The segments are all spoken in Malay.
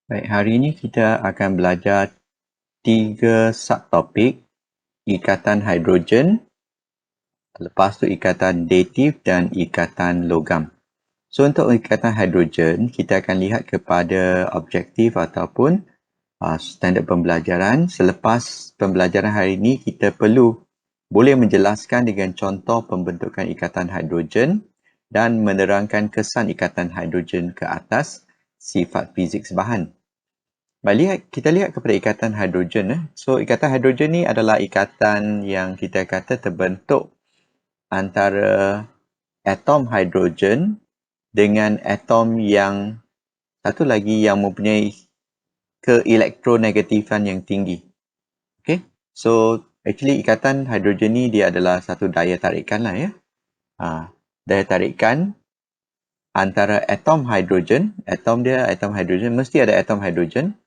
Baik, hari ini kita akan belajar 3 subtopik, ikatan hidrogen, lepas tu ikatan datif dan ikatan logam. So untuk ikatan hidrogen, kita akan lihat kepada objektif ataupun standard pembelajaran. Selepas pembelajaran hari ini, kita boleh menjelaskan dengan contoh pembentukan ikatan hidrogen dan menerangkan kesan ikatan hidrogen ke atas sifat fizik sebahan. Kita lihat kepada ikatan hidrogen. So, ikatan hidrogen ni adalah ikatan yang kita kata terbentuk antara atom hidrogen dengan atom yang satu lagi yang mempunyai keelektronegatifan yang tinggi. Okay? So, actually ikatan hidrogen ni dia adalah satu daya tarikan lah ya. Daya tarikan antara atom hidrogen, atom hidrogen, mesti ada atom hidrogen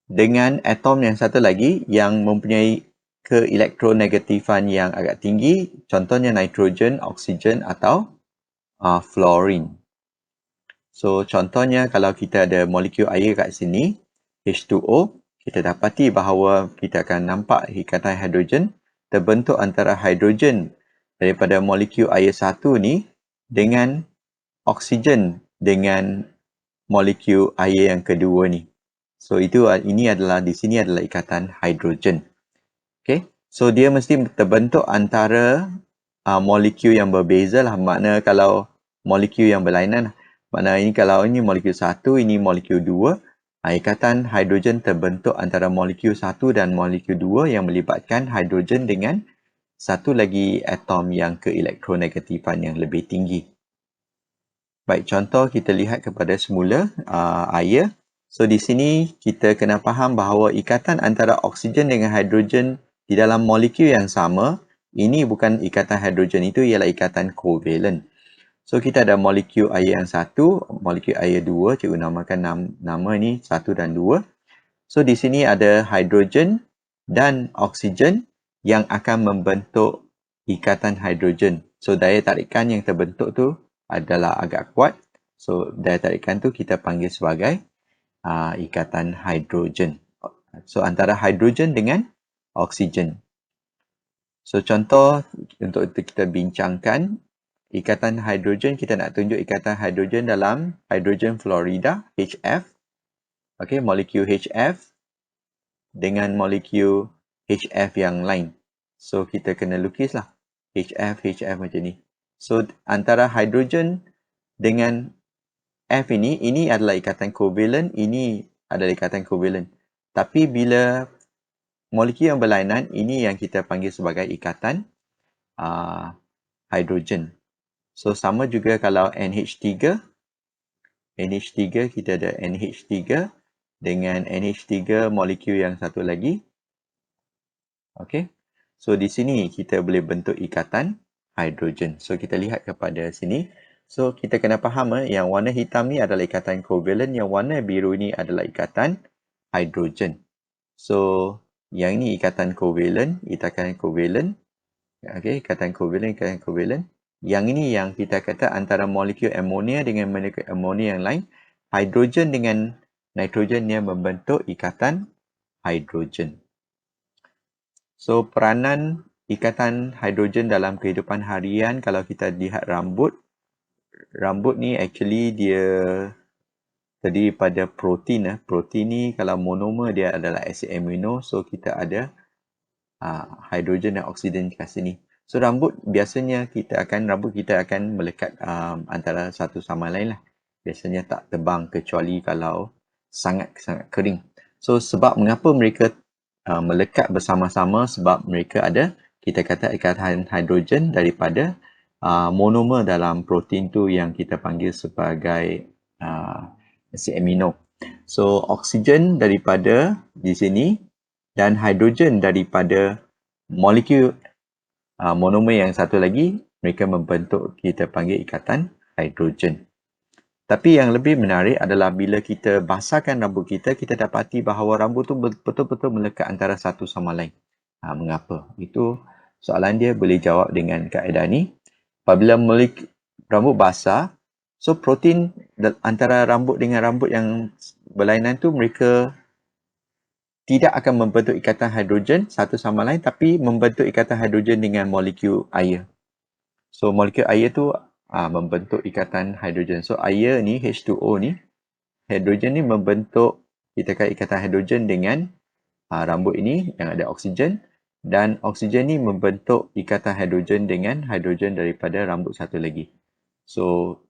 dengan atom yang satu lagi yang mempunyai keelektronegatifan yang agak tinggi, contohnya nitrogen, oksigen atau fluorine. So contohnya kalau kita ada molekul air kat sini, H2O, kita dapati bahawa kita akan nampak ikatan hidrogen terbentuk antara hidrogen daripada molekul air satu ni dengan oksigen dengan molekul air yang kedua ni. So ini adalah di sini adalah ikatan hidrogen. Okay, so dia mesti terbentuk antara molekul yang berbeza lah. Makna kalau molekul yang berlainan, makna ini kalau ini molekul satu, ini molekul dua, ikatan hidrogen terbentuk antara molekul satu dan molekul dua yang melibatkan hidrogen dengan satu lagi atom yang keelektronegatifan yang lebih tinggi. Baik, contoh kita lihat kepada semula air. So di sini kita kena faham bahawa ikatan antara oksigen dengan hidrogen di dalam molekul yang sama, ini bukan ikatan hidrogen, itu ialah ikatan kovalent. So kita ada molekul air yang satu, molekul air dua, cikgu namakan nama ni satu dan dua. So di sini ada hidrogen dan oksigen yang akan membentuk ikatan hidrogen. So daya tarikan yang terbentuk tu adalah agak kuat. So daya tarikan tu kita panggil sebagai ikatan hidrogen. So antara hidrogen dengan oksigen. So contoh untuk kita bincangkan ikatan hidrogen, kita nak tunjuk ikatan hidrogen dalam hidrogen fluorida HF. Okey, molekul HF dengan molekul HF yang lain. So kita kena lukislah HF macam ni. So antara hidrogen dengan F ini adalah ikatan kovalent, ini adalah ikatan kovalent. Tapi bila molekul yang berlainan, ini yang kita panggil sebagai ikatan hidrogen. So sama juga kalau NH3 kita ada NH3 dengan NH3 molekul yang satu lagi. Okey. So di sini kita boleh bentuk ikatan hidrogen. So kita lihat kepada sini. So kita kena faham yang warna hitam ni adalah ikatan kovalent, yang warna biru ni adalah ikatan hidrogen. So yang ini ikatan kovalent, okey, ikatan kovalent. Yang ini yang kita kata antara molekul amonia dengan molekul amonia yang lain, hidrogen dengan nitrogen yang membentuk ikatan hidrogen. So peranan ikatan hidrogen dalam kehidupan harian, kalau kita lihat rambut ni actually dia terdiri pada protein. Protein ni kalau monomer dia adalah asid amino, so kita ada hidrogen dan oksigen kat sini. So rambut kita akan melekat antara satu sama lain lah. Biasanya tak tebang kecuali kalau sangat-sangat kering. So sebab mengapa mereka melekat bersama-sama, sebab mereka ada, kita kata ikatan hidrogen daripada monomer dalam protein tu yang kita panggil sebagai asid amino. So oksigen daripada di sini dan hidrogen daripada molekul monomer yang satu lagi, mereka membentuk kita panggil ikatan hidrogen. Tapi yang lebih menarik adalah bila kita basahkan rambut kita, kita dapati bahawa rambut tu betul-betul melekat antara satu sama lain. Mengapa? Itu soalan dia boleh jawab dengan kaedah ni. Apabila rambut basah, so protein antara rambut dengan rambut yang berlainan tu mereka tidak akan membentuk ikatan hidrogen satu sama lain, tapi membentuk ikatan hidrogen dengan molekul air. So molekul air tu membentuk ikatan hidrogen. So air ni, H2O ni, hidrogen ni membentuk ikatan hidrogen dengan rambut ini yang ada oksigen, dan oksigen ni membentuk ikatan hidrogen dengan hidrogen daripada rambut satu lagi. So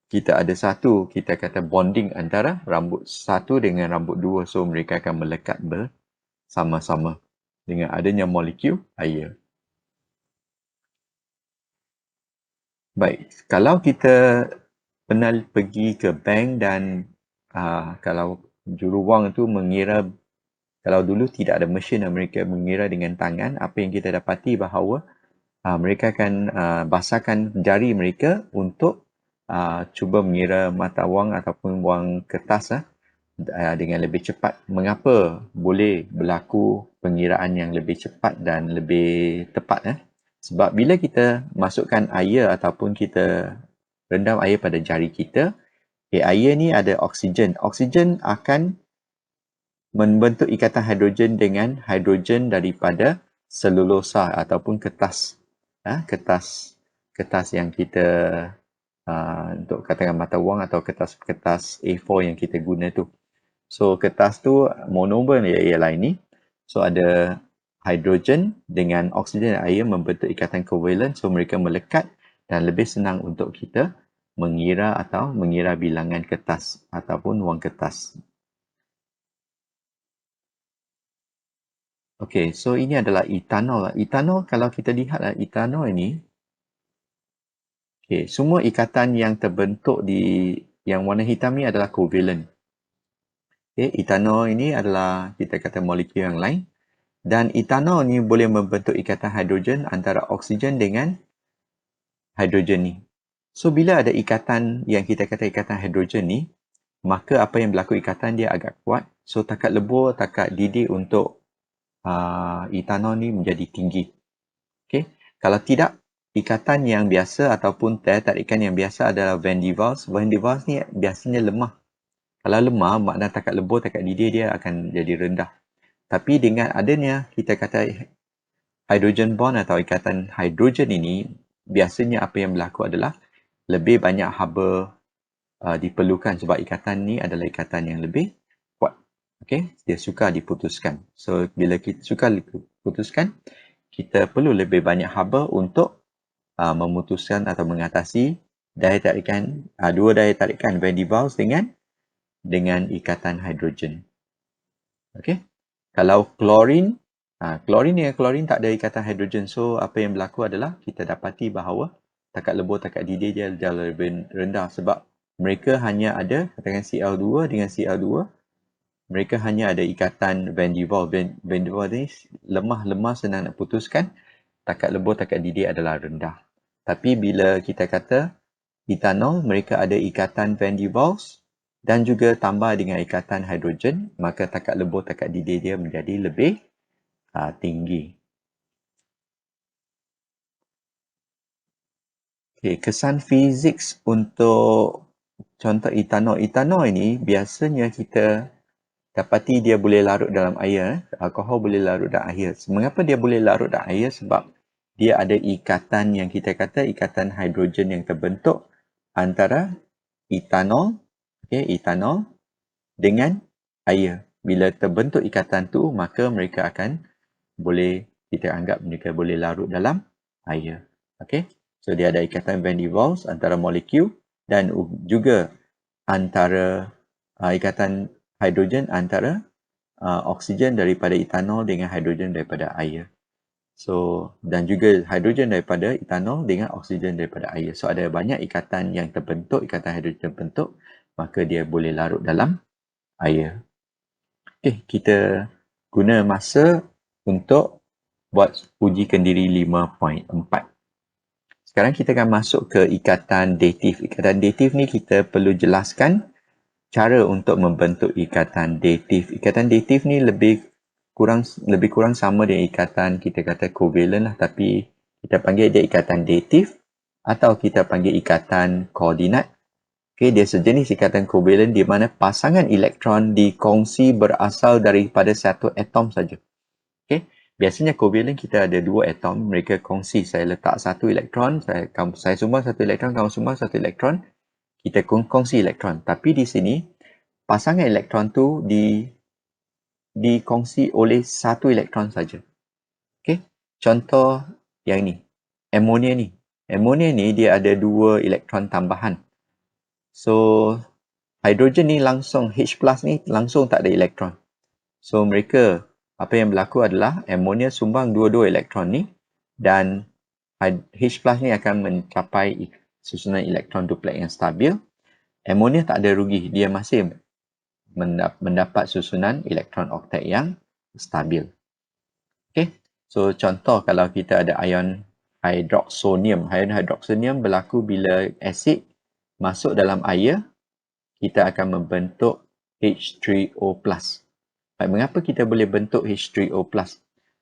kita ada satu, kita kata bonding antara rambut satu dengan rambut dua. So mereka akan melekat bersama-sama dengan adanya molekul air. Baik, kalau kita pernah pergi ke bank dan kalau juruwang tu mengira, kalau dulu tidak ada mesin dan mereka mengira dengan tangan, apa yang kita dapati bahawa mereka akan basahkan jari mereka untuk cuba mengira mata wang ataupun wang kertas dengan lebih cepat. Mengapa boleh berlaku pengiraan yang lebih cepat dan lebih tepat? Sebab bila kita masukkan air ataupun kita rendam air pada jari kita, air ni ada oksigen. Oksigen akan membentuk ikatan hidrogen dengan hidrogen daripada selulosa ataupun kertas. Kertas yang kita untuk katakan mata wang atau kertas A4 yang kita guna tu. So kertas tu monomer ialah ini. So ada hidrogen dengan oksigen dan air membentuk ikatan kovalent. So mereka melekat dan lebih senang untuk kita mengira bilangan kertas ataupun wang kertas. Okey, so ini adalah etanol. Etanol, kalau kita lihat etanol ini, semua ikatan yang terbentuk yang warna hitam ni adalah covalent. Etanol ini adalah kita kata molekul yang lain, dan etanol ni boleh membentuk ikatan hidrogen antara oksigen dengan hidrogen ni. So bila ada ikatan yang kita kata ikatan hidrogen ni, maka apa yang berlaku, ikatan dia agak kuat. So takat lebur, takat didih untuk etanol ni menjadi tinggi. Kalau tidak, ikatan yang biasa ataupun daya tarikan yang biasa adalah van der Waals. Van der Waals ni biasanya lemah. Kalau lemah, makna takat lebur, takat didih dia akan jadi rendah. Tapi dengan adanya kita kata hydrogen bond atau ikatan hidrogen ini, biasanya apa yang berlaku adalah lebih banyak haba diperlukan sebab ikatan ni adalah ikatan yang lebih kuat. Dia sukar diputuskan. So bila kita sukar diputuskan, kita perlu lebih banyak haba untuk memutuskan atau mengatasi daya tarikan, dua daya tarikan van der Waals dengan ikatan hidrogen. Kalau klorin, klorin tak ada ikatan hidrogen. So apa yang berlaku adalah kita dapati bahawa takat lebur, takat didih dia jauh lebih rendah sebab mereka hanya ada, katakan Cl2 dengan Cl2, mereka hanya ada ikatan van der Waals. Van der Waals ni lemah, senang nak putuskan. Takat lebur, takat didih adalah rendah. Tapi bila kita kata etanol, mereka ada ikatan van der Waals dan juga tambah dengan ikatan hidrogen, maka takat lebur, takat didih dia menjadi lebih tinggi. Kesan fizik untuk contoh etanol. Etanol ini biasanya kita dapati dia boleh larut dalam air. Alkohol boleh larut dalam air. Mengapa dia boleh larut dalam air? Sebab dia ada ikatan yang kita kata ikatan hidrogen yang terbentuk antara etanol dengan air. Bila terbentuk ikatan tu, maka mereka akan kita anggap mereka boleh larut dalam air. So dia ada ikatan van der Waals antara molekul dan juga antara ikatan hidrogen antara oksigen daripada etanol dengan hidrogen daripada air. So dan juga hidrogen daripada etanol dengan oksigen daripada air. So ada banyak ikatan yang terbentuk, ikatan hidrogen terbentuk, maka dia boleh larut dalam air. Kita guna masa untuk buat uji kendiri 5.4. Sekarang kita akan masuk ke ikatan datif. Ikatan datif ni kita perlu jelaskan cara untuk membentuk ikatan datif. Ikatan datif ni lebih kurang sama dengan ikatan kita kata covalent lah, tapi kita panggil dia ikatan datif atau kita panggil ikatan koordinat Okay, dia sejenis ikatan kovalen di mana pasangan elektron dikongsi berasal daripada satu atom saja. Okay, biasanya kovalen kita ada dua atom, mereka kongsi. Saya letak satu elektron, saya sumbang satu elektron, kamu sumbang satu elektron, kita kongsi elektron. Tapi di sini pasangan elektron tu dikongsi oleh satu elektron saja. Okay, contoh yang ni, amonia ni. Amonia ni dia ada dua elektron tambahan. So, hidrogen ni langsung, H+ ni langsung tak ada elektron. So, mereka, apa yang berlaku adalah amonia sumbang dua-dua elektron ni dan H+ ni akan mencapai susunan elektron duplex yang stabil. Amonia tak ada rugi, dia masih mendapat susunan elektron oktet yang stabil. Okay, so contoh kalau kita ada ion hidroksonium. Ion hidroksonium berlaku bila asid masuk dalam air, kita akan membentuk H3O+. Baik, mengapa kita boleh bentuk H3O+?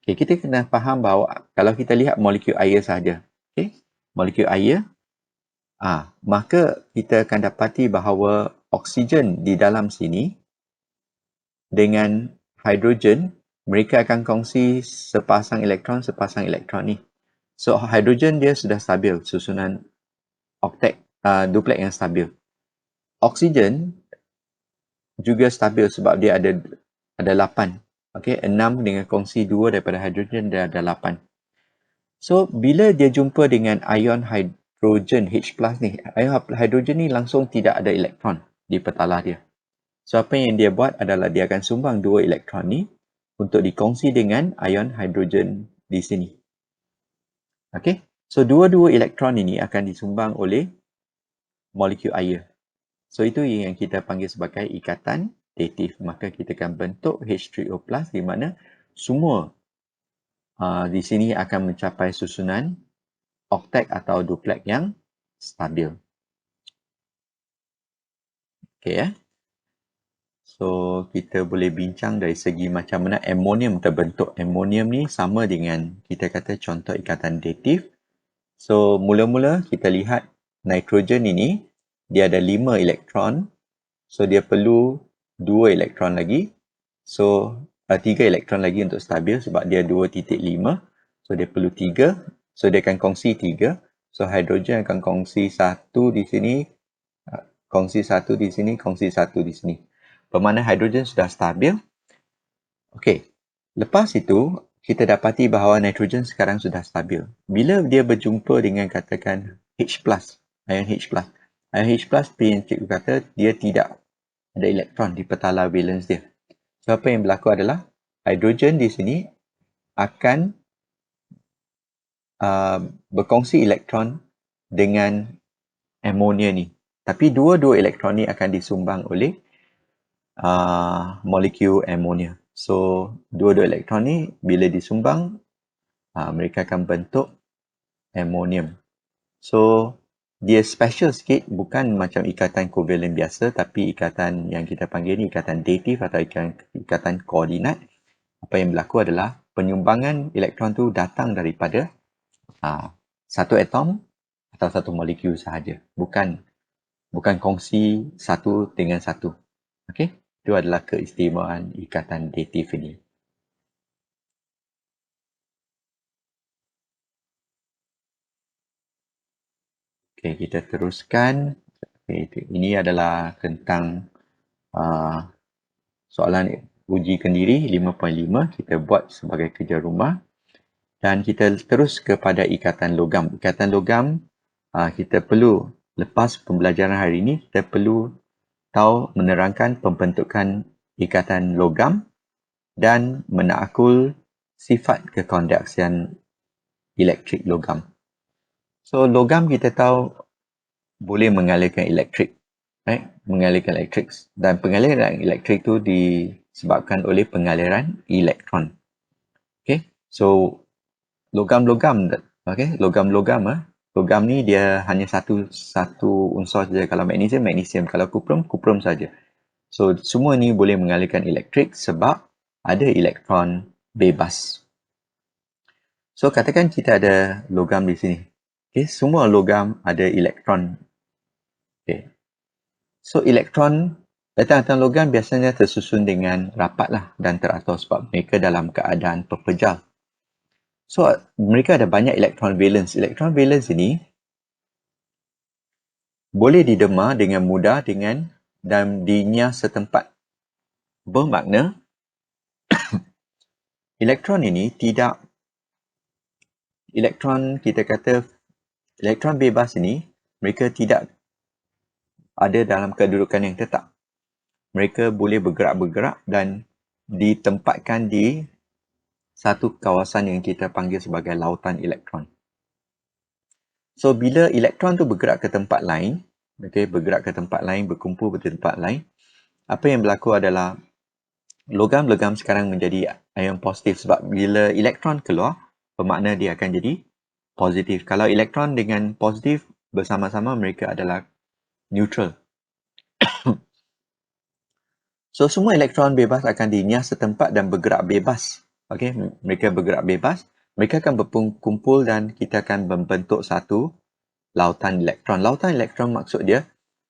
Okay, kita kena faham bahawa kalau kita lihat molekul air sahaja, okay, molekul air, maka kita akan dapati bahawa oksigen di dalam sini dengan hidrogen, mereka akan kongsi sepasang elektron ni. So, hidrogen dia sudah stabil, susunan oktet, duplex yang stabil. Oksigen juga stabil sebab dia ada 8. Okay, 6 dengan kongsi 2 daripada hidrogen, dia ada 8. So, bila dia jumpa dengan ion hidrogen H+ ni, ion hidrogen ni langsung tidak ada elektron di petala dia. So, apa yang dia buat adalah dia akan sumbang 2 elektron ni untuk dikongsi dengan ion hidrogen di sini. Okay, so dua-dua elektron ini akan disumbang oleh molekul air. So, itu yang kita panggil sebagai ikatan datif. Maka kita akan bentuk H3O+ di mana semua di sini akan mencapai susunan oktet atau duplex yang stabil. Okay, ya. So, kita boleh bincang dari segi macam mana amonium terbentuk. Amonium ni sama dengan kita kata contoh ikatan datif. So, mula-mula kita lihat nitrogen ini, dia ada 5 elektron. So, dia perlu 2 elektron lagi. So, 3 elektron lagi untuk stabil sebab dia 2.5. So, dia perlu 3. So, dia akan kongsi 3. So, hidrogen akan kongsi 1 di sini, kongsi 1 di sini, kongsi 1 di sini. Bermakna hidrogen sudah stabil. Okey, lepas itu, kita dapati bahawa nitrogen sekarang sudah stabil. Bila dia berjumpa dengan katakan H+, ion H+. Ion H+, seperti yang cikgu kata, dia tidak ada elektron di petala valence dia. So, apa yang berlaku adalah hidrogen di sini akan berkongsi elektron dengan amonia ni. Tapi dua-dua elektron ni akan disumbang oleh molekul amonia. So, dua-dua elektron ni bila disumbang, mereka akan bentuk amonium. So, dia special sikit, bukan macam ikatan kovalen biasa, tapi ikatan yang kita panggil ni ikatan datif atau ikatan koordinat. Apa yang berlaku adalah penyumbangan elektron tu datang daripada satu atom atau satu molekul sahaja. Bukan kongsi satu dengan satu. Okey? Itu adalah keistimewaan ikatan datif ini. Okey, kita teruskan. Okay, ini adalah tentang soalan uji kendiri 5.5. Kita buat sebagai kerja rumah. Dan kita terus kepada ikatan logam. Ikatan logam, kita perlu, lepas pembelajaran hari ini, kita perlu tahu menerangkan pembentukan ikatan logam dan menakul sifat kekondaksian elektrik logam. So, logam kita tahu boleh mengalirkan elektrik. Right? Mengalirkan elektrik. Dan pengaliran elektrik itu disebabkan oleh pengaliran elektron. Okay? So, logam-logam, okay? Logam-logam, logam ni dia hanya satu unsur saja. Kalau magnesium. Kalau kuprum saja. So, semua ni boleh mengalirkan elektrik sebab ada elektron bebas. So, katakan kita ada logam di sini. Okay, semua logam ada elektron. Okay. So atom logam biasanya tersusun dengan rapatlah dan teratur sebab mereka dalam keadaan pepejal. So mereka ada banyak elektron valence. Elektron valence ini boleh didema dengan mudah dan dinyas setempat. Bermakna elektron ini elektron bebas ini mereka tidak ada dalam kedudukan yang tetap. Mereka boleh bergerak-bergerak dan ditempatkan di satu kawasan yang kita panggil sebagai lautan elektron. So bila elektron tu bergerak ke tempat lain, bergerak ke tempat lain, berkumpul di tempat lain, apa yang berlaku adalah logam-logam sekarang menjadi ion positif sebab bila elektron keluar, bermakna dia akan jadi positif. Kalau elektron dengan positif bersama-sama, mereka adalah neutral. So semua elektron bebas akan dinyas setempat dan bergerak bebas. Mereka bergerak bebas. Mereka akan berkumpul dan kita akan membentuk satu lautan elektron. Lautan elektron maksud dia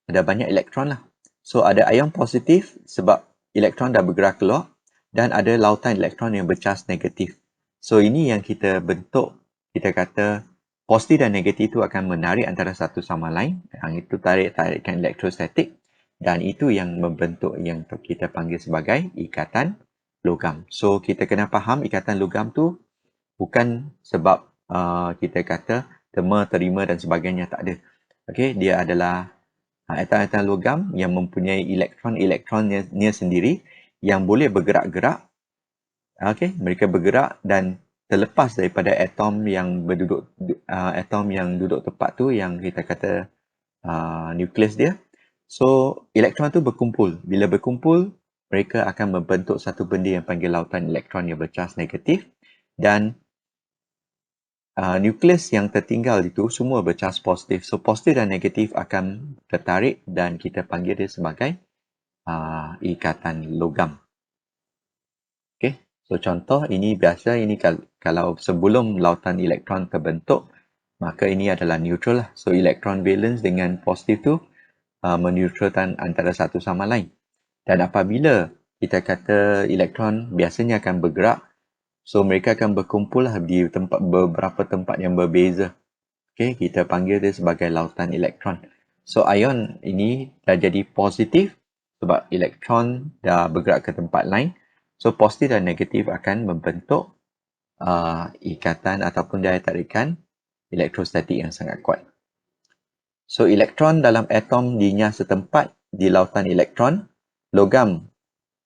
ada banyak elektron lah. So ada ion positif sebab elektron dah bergerak keluar dan ada lautan elektron yang bercas negatif. So ini yang kita bentuk, kita kata positif dan negatif itu akan menarik antara satu sama lain. Yang itu tarikan elektrostatik dan itu yang membentuk yang kita panggil sebagai ikatan logam. So kita kena faham ikatan logam tu bukan sebab kita kata terima dan sebagainya, tak ada. Dia adalah atom-atom logam yang mempunyai elektronnya sendiri yang boleh bergerak-gerak. Mereka bergerak dan terlepas daripada atom yang duduk tepat tu yang kita kata nukleus dia. So elektron tu berkumpul. Bila berkumpul, mereka akan membentuk satu benda yang panggil lautan elektron yang bercas negatif dan nukleus yang tertinggal itu semua bercas positif. So positif dan negatif akan tertarik dan kita panggil dia sebagai ikatan logam. So contoh ini biasa ini kalau sebelum lautan elektron terbentuk, maka ini adalah neutral lah. So elektron valence dengan positif tu meneutralkan antara satu sama lain. Dan apabila kita kata elektron biasanya akan bergerak, so mereka akan berkumpul lah di beberapa tempat yang berbeza. Kita panggil dia sebagai lautan elektron. So ion ini dah jadi positif sebab elektron dah bergerak ke tempat lain. So positif dan negatif akan membentuk ikatan ataupun daya tarikan elektrostatik yang sangat kuat. So elektron dalam atom dinyas setempat di lautan elektron, logam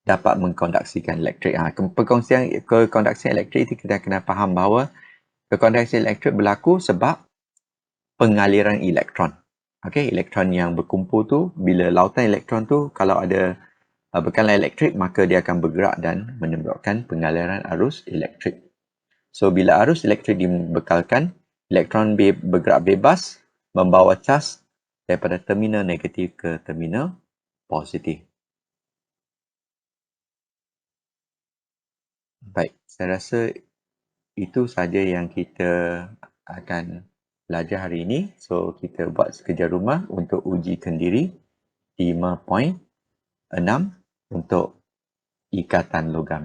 dapat mengkonduksikan elektrik. Kekonduksian elektrik itu kita kena faham bahawa kekonduksian elektrik berlaku sebab pengaliran elektron. Elektron yang berkumpul tu, bila lautan elektron tu kalau ada bekalan elektrik, maka dia akan bergerak dan menyebabkan pengaliran arus elektrik. So bila arus elektrik dibekalkan, elektron bergerak bebas membawa cas daripada terminal negatif ke terminal positif. Baik, saya rasa itu saja yang kita akan belajar hari ini. So kita buat sekerja rumah untuk ujikan diri 5.6 untuk ikatan logam.